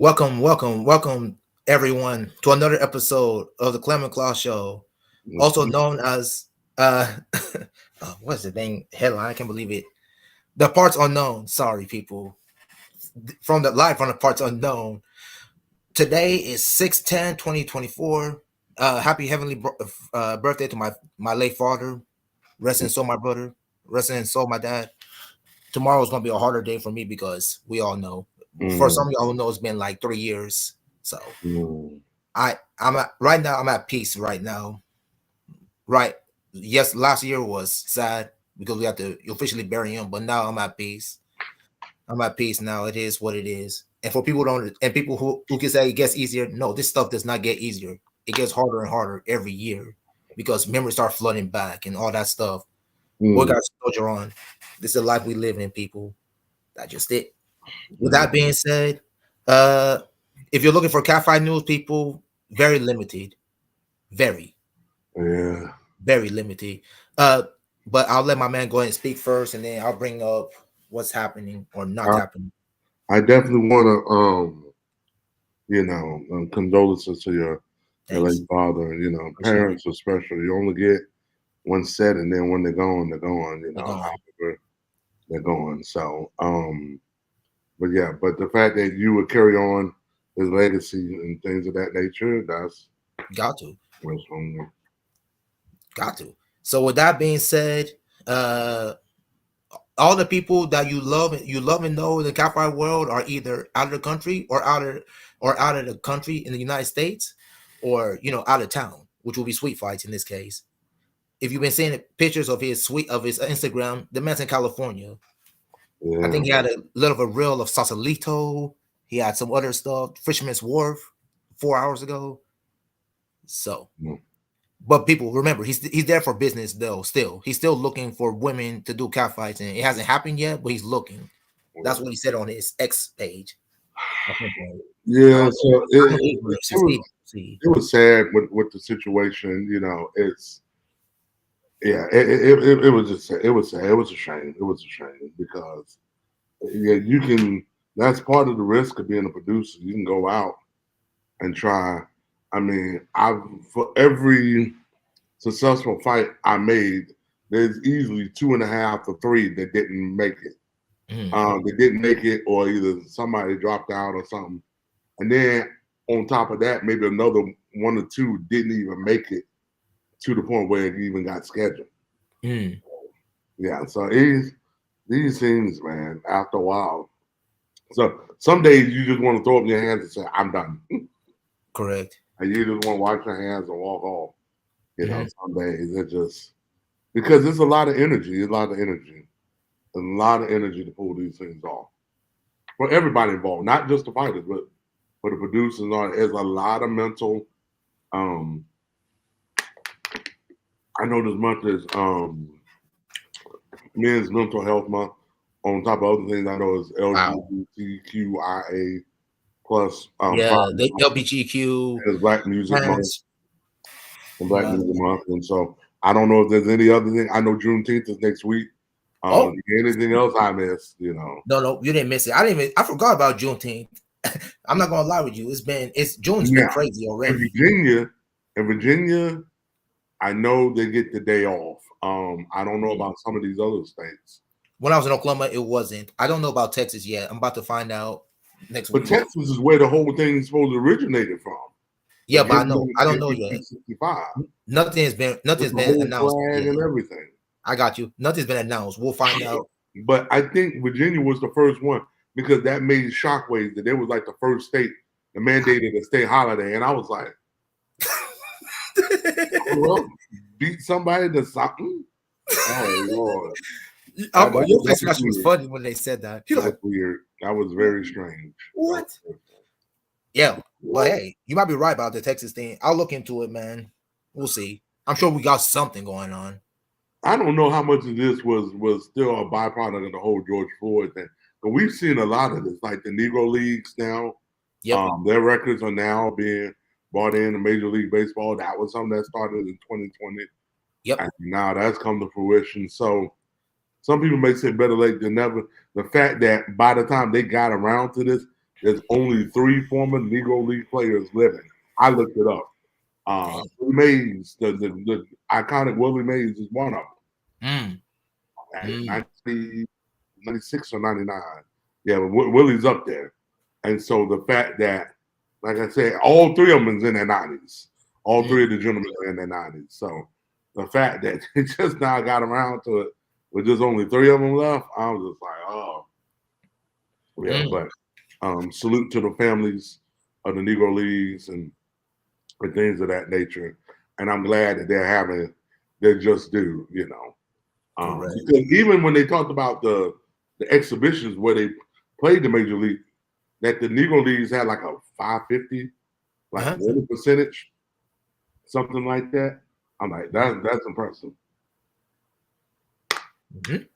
Welcome, everyone, to another episode of the Clem Show, also known as what's the dang headline? I can't believe it. The Parts Unknown. Sorry, people, from the Parts Unknown. Today is 6/10/2024. Happy birthday to my late father. Rest in soul, my brother. Rest in soul, my dad. Tomorrow is gonna be a harder day for me because we all know. For some of y'all who know, it's been like 3 years. So right now. I'm at peace right now. Right. Yes, last year was sad because we had to officially bury him, but now I'm at peace. I'm at peace now. It is what it is. And for people who can say it gets easier, no, this stuff does not get easier. It gets harder and harder every year because memories start flooding back and all that stuff. We got to soldier on. This is the life we live in, people. That's just it. With that being said, if you're looking for catfight news, people, very limited, very, very limited. But I'll let my man go ahead and speak first, and then I'll bring up what's happening or not happening. I definitely want to, condolences to your late father. Parents especially. You only get one set, and then when they're gone, they're gone. However, they're gone. So, but the fact that you would carry on his legacy and things of that nature, that's got to. Got to. So with that being said, all the people that you love and know in the catfight world are either out of the country or out of the country in the United States, or out of town, which will be Sweet Fights in this case. If you've been seeing pictures of his Instagram, the man's in California. I think he had a little of a reel of Sausalito. He had some other stuff, Fisherman's Wharf, 4 hours ago. So, but people remember, he's there for business though. Still, he's still looking for women to do catfights, and it hasn't happened yet. But he's looking. That's what he said on his X page. Yeah, so it was sad with the situation. It was just it was sad. It was a shame. It was a shame because you can. That's part of the risk of being a producer. You can go out and try. I mean, for every successful fight I made, there's easily 2.5 or 3 that didn't make it. They didn't make it, or either somebody dropped out or something. And then on top of that, maybe another 1 or 2 didn't even make it to the point where it even got scheduled. Yeah, so these things, man, after a while. So some days you just want to throw up your hands and say, I'm done. Correct. And you just want to wash your hands and walk off. Some days it just, because it's a lot of energy. It's a lot of energy. A lot of energy to pull these things off. For everybody involved, not just the fighters, but for the producers. There's a lot of mental. I know this month is Men's Mental Health Month. On top of other things, I know is LGBTQIA plus. The LGBTQ is Black Music Month. And Black Music Month, and so I don't know if there's any other thing. I know Juneteenth is next week. Anything else I missed? No, you didn't miss it. I forgot about Juneteenth. I'm not gonna lie with you. June's been crazy already. In Virginia, I know they get the day off. I don't know about some of these other states. When I was in Oklahoma, it wasn't. I don't know about Texas yet. I'm about to find out next week. But Texas is where the whole thing is supposed to originated from. Yeah, but I don't know yet. Nothing's been announced yet. And everything. I got you. Nothing's been announced. We'll find out. But I think Virginia was the first one because that made shockwaves that they was like the first state that mandated a state holiday, and I was like, well, beat somebody to something. Oh Lord. Your expression was funny when they said that. That was weird. That was very strange. What? Yeah. But hey, you might be right about the Texas thing. I'll look into it, man. We'll see. I'm sure we got something going on. I don't know how much of this was still a byproduct of the whole George Floyd thing. But we've seen a lot of this, like the Negro Leagues now. Yep. Their records are now being brought in Major League Baseball. That was something that started in 2020. Yep. And now that's come to fruition. So some people may say better late than never. The fact that by the time they got around to this, there's only 3 former Negro League players living. I looked it up. Damn. Willie Mays, the iconic Willie Mays is one of Mm, them. mm, 96 or 99. Yeah, but Willie's up there. And so the fact that, like I said, all 3 of them is in their 90s. All mm, 3 of the gentlemen are in their 90s. So the fact that they just now got around to it with just only 3 of them left, I was just like, oh, yeah. mm. But salute to the families of the Negro Leagues and things of that nature. And I'm glad that they're having their just due, you know. Correct. Because even when they talked about the exhibitions where they played the major league, that the Negro Leagues had like a 550, like Uh-huh. winning percentage, something like that. I'm like, that's impressive. Mhm.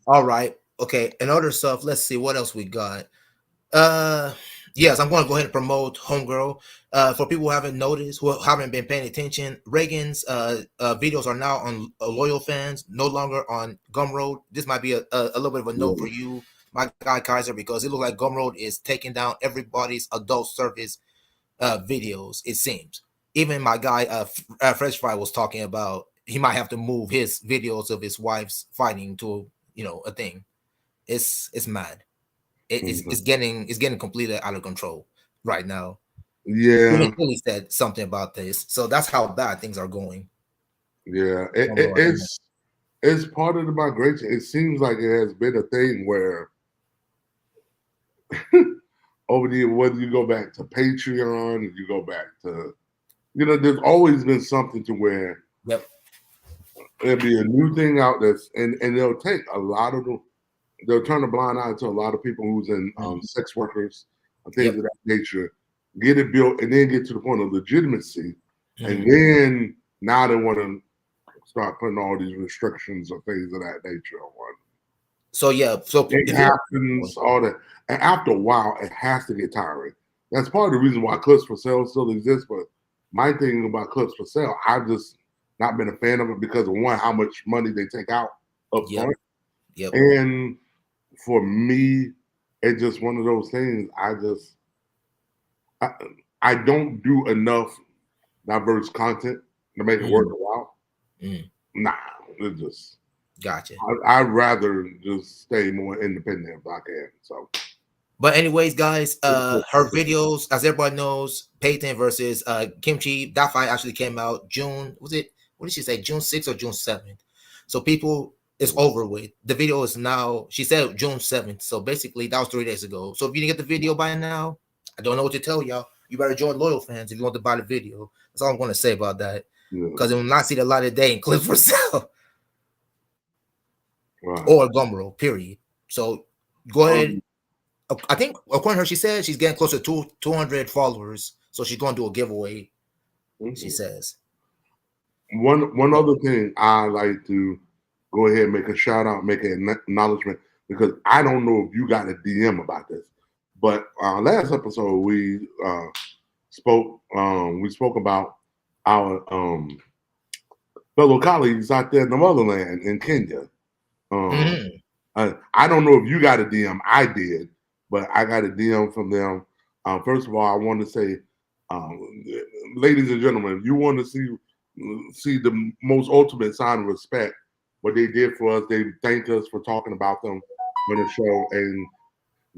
All right. Okay. And other stuff. Let's see what else we got. Yes, I'm going to go ahead and promote Homegirl. For people who haven't noticed, who haven't been paying attention, Reagan's videos are now on Loyal Fans, no longer on Gumroad. This might be a little bit of a note for Yeah. you, my guy Kaiser, because it looks like Gumroad is taking down everybody's adult service videos. It seems. Even my guy Fresh Fry was talking about he might have to move his videos of his wife's fighting to a thing. It's mad. It's getting completely out of control right now. Even Yeah, Philly said something about this, so that's how bad things are going. yeah. Right now. It's part of the migration. It seems like it has been a thing where over the whether you go back to Patreon, you go back to there's always been something to where Yep. there'll be a new thing out that's and they'll take a lot of them. They'll turn a blind eye to a lot of people who's in Mhm. sex workers and things Yep. of that nature, get it built, and then get to the point of legitimacy, and Mhm. then now they want to start putting all these restrictions or things of that nature on one. So yeah. So It if you happens all that, and after a while, it has to get tiring. That's part of the reason why clips for sale still exists. But my thing about clips for sale, I've just not been a fan of it because of one, how much money they take out up yep. front, Yep. and for me, it's just one of those things. I, I don't do enough diverse content to make it worth Mhm. a while. Mhm. Nah, it's just Gotcha. I'd rather just stay more independent if I can. So But anyways, guys, her videos, as everybody knows, Peyton versus Kimchi, that fight actually came out June. Was it? What did she say? June 6th or June 7th? So people, it's over with. The video is now. She said June 7th. So basically, that was 3 days ago. So if you didn't get the video by now, I don't know what to tell y'all. You better join Loyal Fans if you want to buy the video. That's all I'm going to say about that. yeah, Because it will not see the light of day in clip for sale right. or Gumroad. Period. So go ahead. Um, I think according to her, she said she's getting close to 200 followers, so she's going to do a giveaway. She mhm. says, One other thing I like to go ahead and make a shout out, make an acknowledgement because I don't know if you got a DM about this, but last episode we spoke about our fellow colleagues out there in the motherland in Kenya. Um, mm-hmm. I don't know if you got a DM. I did, but I got a DM from them. First of all, I want to say, um, ladies and gentlemen, if you want to see the most ultimate sign of respect, what they did for us, they thanked us for talking about them on the show and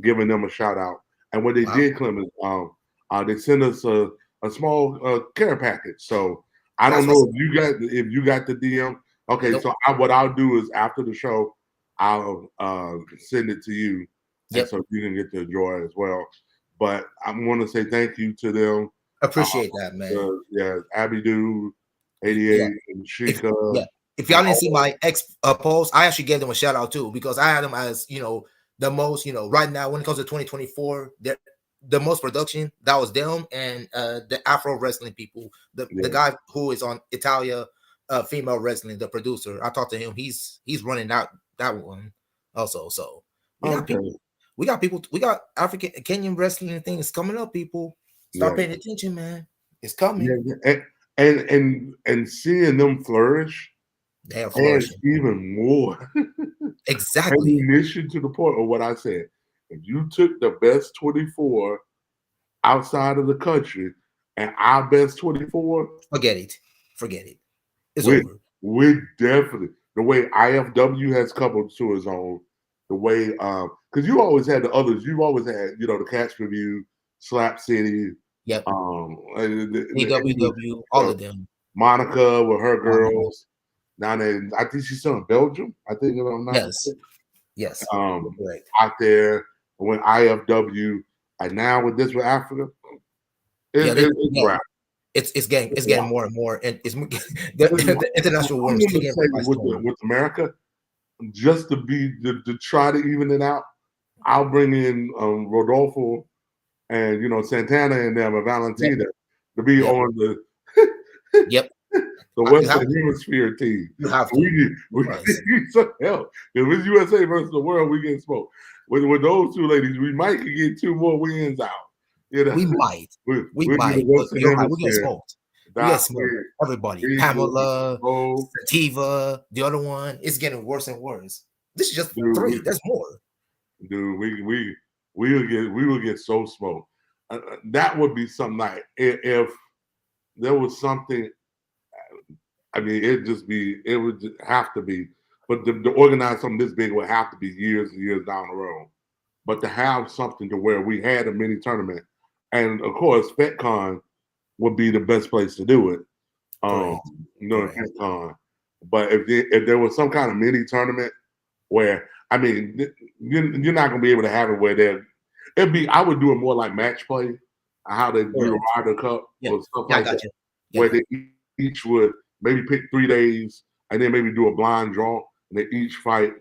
giving them a shout out. And what they Wow, did, Clement, they sent us a small care package. So I that's don't what's know up. if you got the DM. Okay, Nope. so what I'll do is after the show, I'll send it to you, and Yep. so you can get to enjoy it as well. But I want to say thank you to them. Uh, Appreciate that, man. yeah, Abby Do, Yeah. 88, and If Sheikah, yeah, if and y'all didn't all see my ex post, I actually gave them a shout out too because I had them as the most right now when it comes to 2024, the most production that was them and the Afro wrestling people. The yeah. guy who is on Italia female wrestling, the producer. I talked to him. He's running that one also. So we got Okay, people. We got African Kenyan wrestling things coming up. People start yeah. paying attention, man. It's coming. Yeah, and seeing them flourish They are adds flourishing. even more Exactly. ammunition to the point of what I said. if you took the best 24 outside of the country and our best 24, Forget it. Forget it. It's we over. we definitely the way IFW has coupled to his own, the way because you always had the others, you've always had, the Catch Review, Slap City, Yep. English, AWW, all uh, of them. Monica with her Monica. girls. Now then, I think she's still in Belgium. I think if I'm not Yes. mistaken. Yes. You're Um, correct. out there when IFW, and now with this with Africa, Yeah, it's yeah. rap. It's It's getting rap. more and more, and it's Listen, the international I'm world is gonna taking it tell by you storm. with America, just to try to even it out. I'll bring in Rodolfo and Santana and them and Yep. Valentina to be Yep. on the Yep. the You have Western to. Hemisphere team. You have to. We Because need some help. If it's USA versus the world, we get smoked. With those two ladies, we might could get two more wins out. You know, we might. We we'll be the might. But Western you're right. We get Hemisphere. smoked. We get Doc, smoked. Everybody. we get Pamela, smoked. Sativa, the other one. It's getting worse and worse. This is just Dude, three. There's more. dude, we will get so smoked. That would be something like if there was something. I mean, it would have to be, but to organize something this big would have to be years and years down the road. But to have something to where we had a mini tournament, and of course, FetCon would be the best place to do it. Um, Correct. During Correct. FetCon. But if there was some kind of mini tournament where, I mean, you're not gonna be able to have it where I would do it more like match play, how they do the Correct. Ryder Cup Yeah. or stuff Yeah, I like got that, you. Yeah. where they each would maybe pick 3 days and then maybe do a blind draw and they each fight,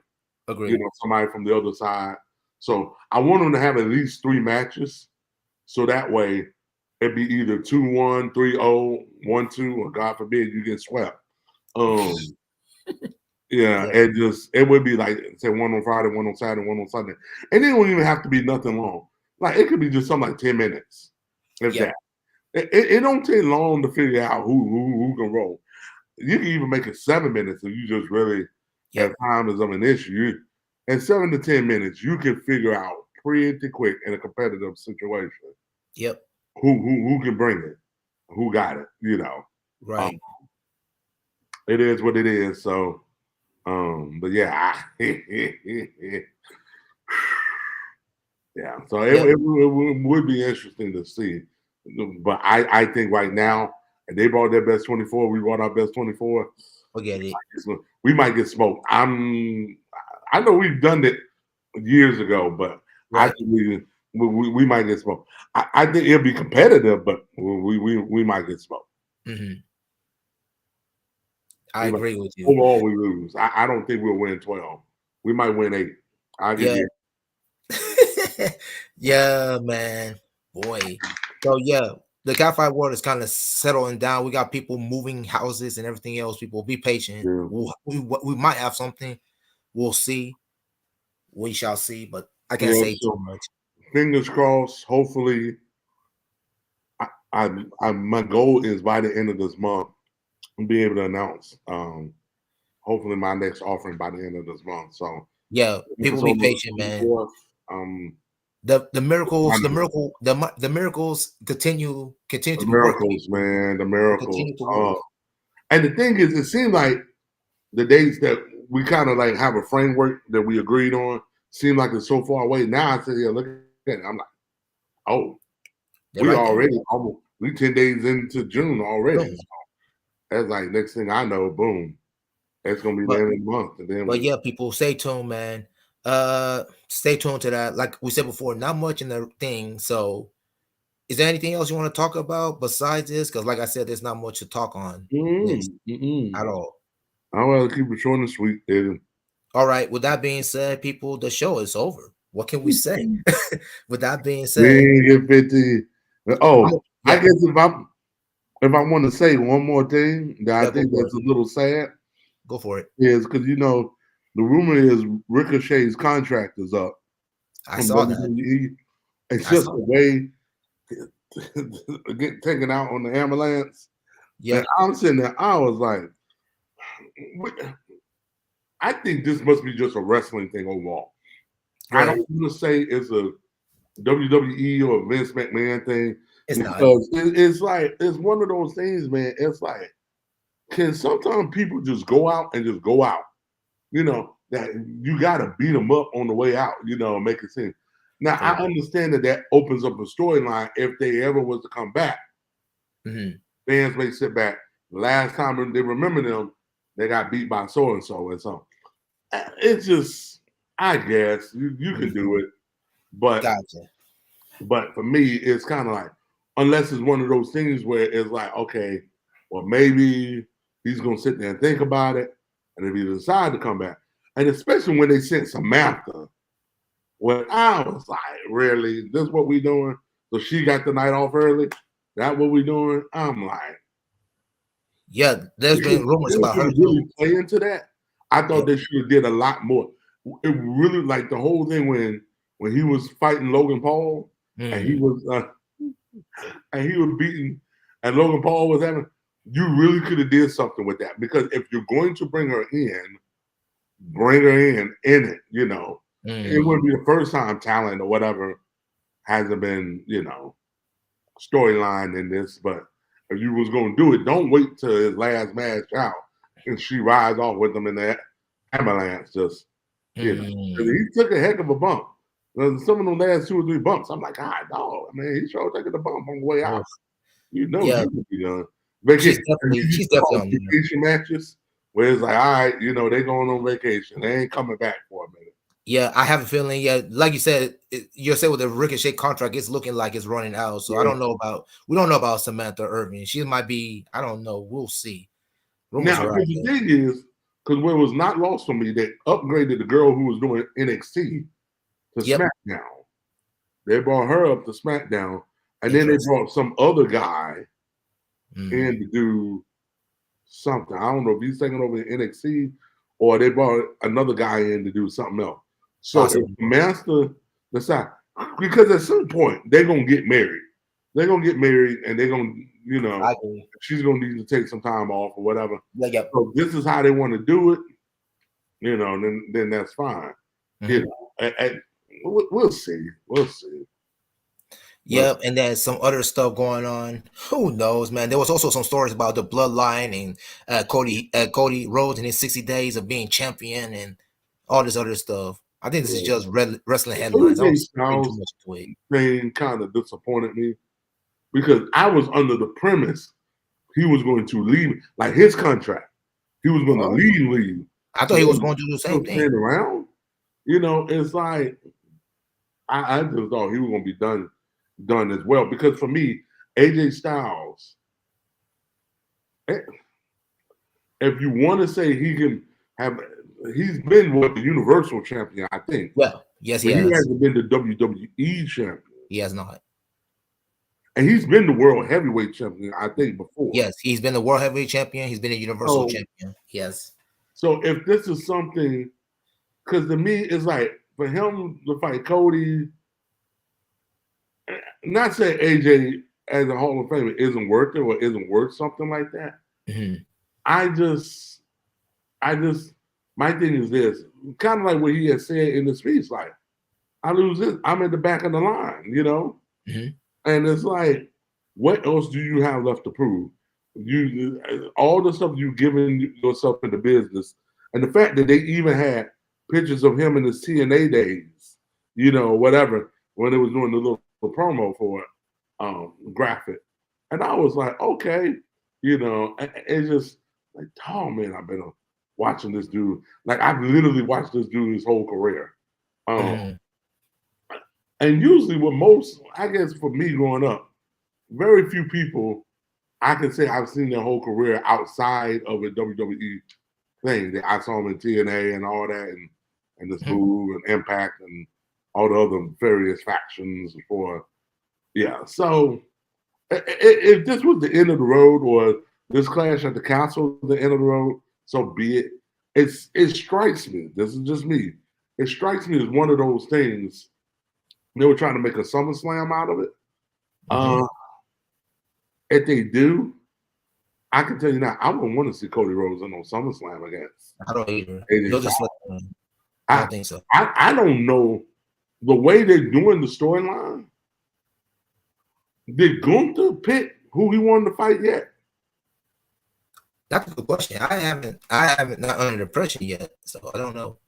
Agreed. somebody from the other side. So I want them to have at least 3 matches, so that way it'd be either 2-1, 3-0, 1-2, or God forbid you get swept. Um, yeah, Yeah. it would be like say one on Friday, one on Saturday, one on Sunday, and it wouldn't even have to be nothing long. Like it could be just something like 10 minutes, if Yep. that. It don't take long to figure out who can roll. You can even make it 7 minutes if you just really have Yep. time as of an issue. In 7 to 10 minutes, you can figure out pretty quick in a competitive situation Yep. who can bring it, who got it. Um, Right. it is what it is. So, but yeah, yeah. So Yep. it would be interesting to see. But I think right now, and they brought their best 24. We brought our best 24. Forget it. We might get smoked. I know we've done it years ago, but I Right. think we might get smoked. I think it'll be competitive, but we might get smoked. Hmm. I We might, agree with you. overall, we lose. I don't think we'll win 12. We might win 8. I'll give Yeah. you. Yeah, man. Boy. So yeah, the Cat world is kind of settling down. We got people moving houses and everything else. People be patient. Yeah. We might have something. We'll see. We shall see, but I can't Yeah. say too So much. fingers crossed. Hopefully, my goal is by the end of this month, I'll be able to announce. Hopefully, my next offering by the end of this month. So Yeah, people be episode patient, man. 24. Um, The miracles, the the miracles continue to be working. miracles, man, the They miracles. continue to work. And the thing is, it seems like the dates that we kind of like have a framework that we agreed on seem like it's so far away. Now I sit here, look at it, I'm like, oh, They're we right there. already almost we 10 days into June already. Boom. So that's like next thing I know, boom, it's gonna be the But end of the month, and but then yeah, people stay tuned, man. Stay tuned to that. Like we said before, not much in the thing. So is there anything else you want to talk about besides this? Because like I said, there's not much to talk on this at all. I'd rather keep it short and sweet. Dude. All right. With that being said, people, the show is over. What can we say? With that being We said, ain't get 50. Oh, I yeah, guess if I want to say one more thing that yeah, I go think for it. that's a little sad Go for it. is because the rumor is Ricochet's contract is up I from saw that. WWE. It's I just saw the that. way get taken out on the ambulance. And Yep. I'm sitting there, I was like, I think this must be just a wrestling thing overall. I Right. don't want to say it's a WWE or Vince McMahon thing It's not. because it's like it's one of those things, man. It's like can sometimes people just go out and just go out, that you got to beat them up on the way out, make it seem. Now I Right. understand that opens up a storyline if they ever was to come back. Hmm. Fans may sit back. Last time they remember them, they got beat by so and so and so. It's just, I guess you can do it, but Gotcha. for me, it's kind of like unless it's one of those things where it's like, okay, well maybe he's gonna sit there and think about it, and if he decide to come back, and especially when they sent Samantha, when I was like, really, this what we doing? So she got the night off early. That what we doing? I'm like, Yeah, there's because been rumors they were about her gonna too. really play into that. I thought Yep. they should have did a lot more. It really like the whole thing when he was fighting Logan Paul and he Mm. was beating and Logan Paul was having. You really could have did something with that because if you're going to bring her in it. It Mm. wouldn't be the first time talent or whatever hasn't been storyline in this, but if you was gonna do it, don't wait till his last match out and she rides off with him in that ambulance. Just 'cause Mm. he took a heck of a bump. Some of the last 2 or 3 bumps, I'm like, God, dog. I mean, he sure taking the bump on the way out. Oh, yeah, You would be done. she's Vacation. And definitely you used she's to definitely call on there. vacation matches where it's like, all right, they going on vacation. They ain't coming back for a minute. Yeah, I have a feeling. Yeah, like you said, you said with the Ricochet contract, it's looking like it's running out. So I Yeah. don't know about. We don't know about Samantha Irving. She might be. I don't know. We'll see. Rumors Now, are out because the there. thing is, because what was not lost for me, they upgraded the girl who was doing NXT to Yep. SmackDown. They brought her up to SmackDown, and then they Interesting. brought some other guy in Mm. to do something. I don't know if he's taking over NXT or they brought another guy in to do something else. So if Possibly. the master decide, because at some point they're gonna get married, and they're gonna, I agree. she's gonna need to take some time off or whatever. Yeah. Yep. So this is how they want to do it, then that's fine. You Mhm. know, we'll see. We'll see. But Yep, and then some other stuff going on. Who knows, man? There was also some stories about the bloodline and Cody Rhodes in his 60 days of being champion and all this other stuff. I think this is just wrestling the headlines. I don't AJ read too Styles much into it. thing kind of disappointed me because I was under the premise he was going to leave, like his contract. He was going to Oh, leave. I thought So he was then going to do the same come thing. turn around, it's like I just thought he was going to be done as well because for me, AJ Styles, eh, if you want to say he can have, he's been what the Universal Champion, I think, Well, yes, he but he has. hasn't been the WWE Champion, He has not. and he's been the World Heavyweight Champion, I think, before. Yes, he's been the World Heavyweight Champion. He's been a Universal So, Champion. Yes. if this is something, because to me, it's like for him to fight Cody, not saying AJ as a Hall of Famer isn't worth it or isn't worth something like that. Hmm. I just, my thing is this, kind of like what he had said in the speech, like, I lose this, I'm at the back of the line. Hmm. And it's like, what else do you have left to prove? All the stuff you've given yourself in the business, and the fact that they even had pictures of him in his TNA days, whatever, when they was doing the little promo for it, graphic, and I was like, okay, it's just like, oh man, I've been watching this dude. Like I've literally watched this dude his whole career. Um, Hmm. and usually, with most, I guess, for me growing up, very few people I can say I've seen their whole career outside of a WWE thing. That I saw them in TNA and all that, and this Hmm. move and Impact and all the other various factions before. Yeah, so if this was the end of the road or this clash at the council was the end of the road, so be it. It strikes me. This is just me. It strikes me as one of those things. They were trying to make a SummerSlam out of it. Hmm. Uh, if they do, I can tell you now, I wouldn't want to see Cody Rhodes in on SummerSlam against I don't either. AJ He'll Styles. just let. I I, don't think so. I don't know. the way they're doing the storyline, did Gunther pick who he wanted to fight yet? That's a good question. I haven't not under the pressure yet, so I don't know.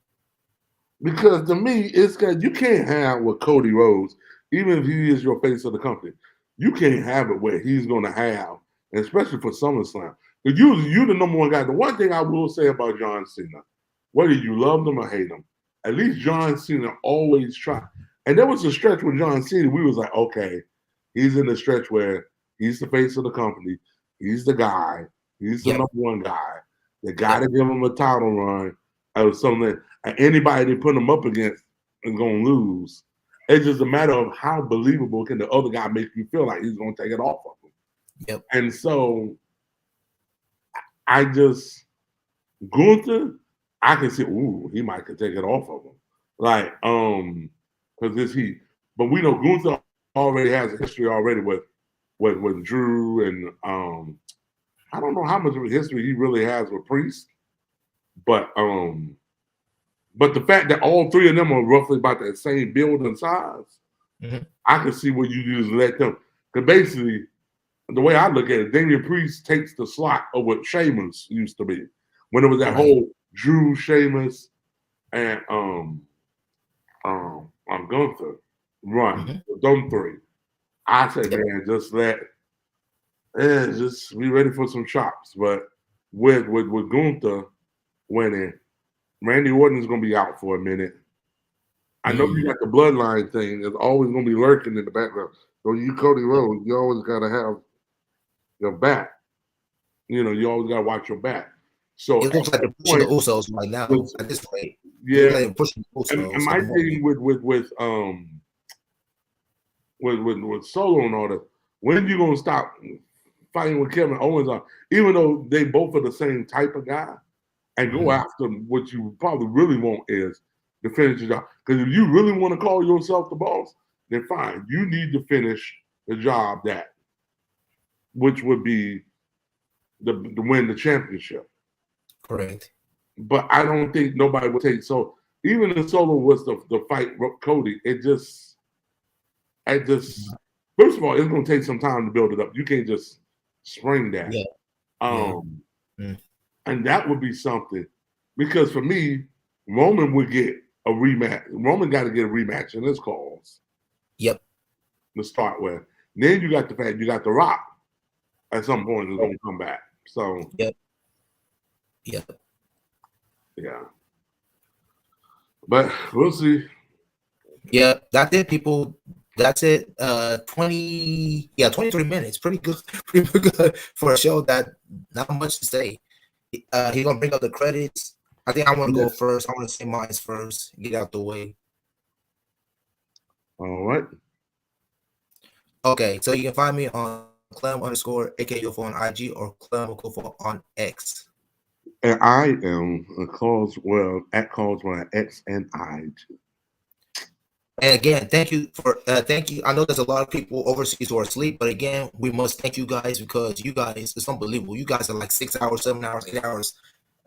Because to me, it's got you can't have with Cody Rhodes, even if he is your face of the company, you can't have it where he's going to have, especially for SummerSlam. Because you the number one guy. The one thing I will say about John Cena, whether you love him or hate him, at least John Cena always tried. And there was a stretch with John Cena, we was like, okay, he's in the stretch where he's the face of the company, he's the guy, he's the Yep. number one guy. They got to Yep. give him a title run or something. And anybody they put him up against is gonna lose. It's just a matter of how believable can the other guy make you feel like he's gonna take it off of him. Yep. And so I just Gunther, I can see, ooh, he might could take it off of him. Like, because this heat. But we know Gunther already has a history already with Drew and I don't know how much of a history he really has with Priest, but the fact that all three of them are roughly about that same build and size, Mm-hmm. I can see what you just let them. Because basically, the way I look at it, Damian Priest takes the slot of what Sheamus used to be. When it was that Right. whole Drew, Sheamus, and Gunther run, Mm-hmm. them three. I say, Yep. man, just be ready for some chops. But with Gunther winning, Randy Orton's gonna be out for a minute. I know you Mm. got the bloodline thing. It's always gonna be lurking in the background. So you Cody Yep. Rhodes, you always gotta have your back. You know, you always gotta watch your back. So It at looks like that they're pushing the point, Usos right now. with, At this rate, it looks yeah, like they're pushing the and Usos at my the moment. thing with Solo and all that, when you gonna stop fighting with Kevin Owens on, even though they both are the same type of guy, and go Mm-hmm. after what you probably really want is to finish the job. Because if you really want to call yourself the boss, then fine. You need to finish the job that, which would be the win the championship. Correct. But I don't think nobody would take so. Even if Solo was the fight Cody, it just first of all, it's gonna take some time to build it up. You can't just spring that. Yeah. Yeah. Um, Mm. and that would be something because for me, Roman would get a rematch. Roman got to get a rematch in his calls Yep. to start with. Then you got the fact you got the Rock at some point is going to come back. So Yep. Yep. yeah, but we'll see. Yeah. That's it, people. That's it. 23 minutes. Pretty good. Pretty good for a show that not much to say. He's gonna bring up the credits. I think I want to Yeah. go first. I want to say mine first. Get out the way. All right. Okay, so you can find me on Clem_AKUFO on IG or Clem_UFO on X. And I am at Caldwell X and I. And again, thank you. I know there's a lot of people overseas who are asleep, but again, we must thank you guys because you guys, it's unbelievable. You guys are like 6 hours, 7 hours, 8 hours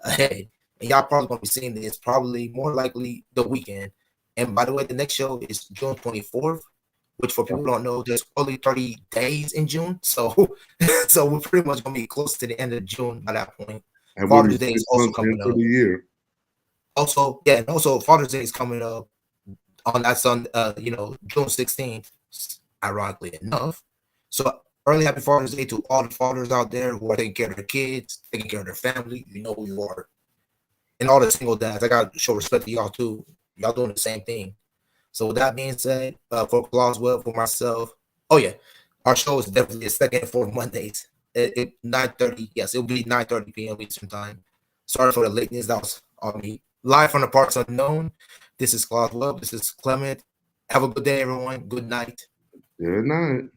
ahead, and y'all probably gonna be seeing this probably more likely the weekend. And by the way, the next show is June 24th, which for people who don't know, there's only 30 days in June, so so we're pretty much gonna be close to the end of June by that point. And we'll be Father's Day is 6 also months coming into up. the year. Also, yeah, and also Father's Day is coming up on that Sun, June 16th, ironically enough. So early happy Father's Day to all the fathers out there who are taking care of their kids, taking care of their family. You know who you are. And all the single dads, I got to show respect to y'all too. Y'all doing the same thing. So with that being said, for Clausewell, for myself, oh yeah, our show is definitely a second and fourth Mondays. 9:30, yes, it'll be 9:30 p.m. Eastern time. Sorry for the lateness, that was on me. Live from the parts unknown. This is Clausewell. This is Clement. Have a good day, everyone. Good night. Good night.